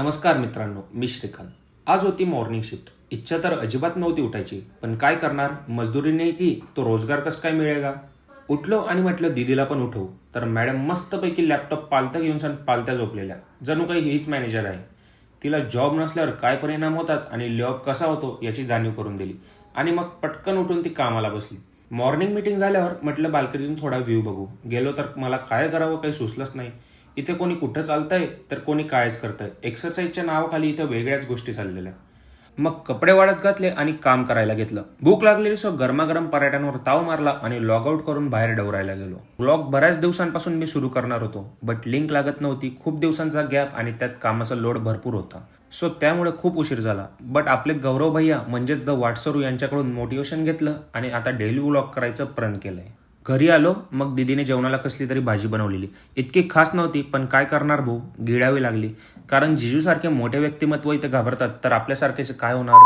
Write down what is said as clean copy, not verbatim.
नमस्कार मित्रांनो, मी श्रीकांत. आज होती मॉर्निंग शिफ्ट. इच्छा तर अजिबात नव्हती उठायची, पण काय करणार, मजदुरी नाही की तो रोजगार कसं काय मिळेगा. उठलो आणि म्हटलं दीदीला पण उठवू, तर मॅडम मस्तपैकी लॅपटॉप पालता घेऊन पालत्या झोपलेल्या, जणू काही हीच मॅनेजर आहे. तिला जॉब नसल्यावर काय परिणाम होतात आणि लॉब कसा होतो याची जाणीव करून दिली आणि मग पटकन उठून ती कामाला बसली. मॉर्निंग मीटिंग झाल्यावर म्हटलं बाल्कनीतून थोडा व्ह्यू बघू. गेलो तर मला काय करावं काही सुचलंच नाही. इथे कोणी कुठं चालतंय तर कोणी कायच करतंय. एक्सरसाइजच्या नावाखाली इथं वेगळ्याच गोष्टी चाललेल्या. मग कपडे वाळत घातले आणि काम करायला घेतलं. भूक लागलेली सो गरमागरम पराठ्यांवर ताव मारला आणि लॉग आउट करून बाहेर डवरायला गेलो. ब्लॉग बऱ्याच दिवसांपासून मी सुरू करणार होतो, बट लिंक लागत नव्हती. खूप दिवसांचा गॅप आणि त्यात कामाचा लोड भरपूर होता, सो त्यामुळे खूप उशीर झाला. बट आपले गौरव भैया म्हणजेच द वाटसरू यांच्याकडून मोटिवेशन घेतलं आणि आता डेली व्लॉग करायचं प्रण केलंय. घरी आलो, मग दीदीने जेवणाला कसली तरी भाजी बनवलेली. इतकी खास नव्हती, पण काय करणार भाऊ, गिळावी लागली. कारण जिजूसारखे मोठे व्यक्तिमत्व इथे घाबरतात, तर आपल्यासारखेच काय होणार.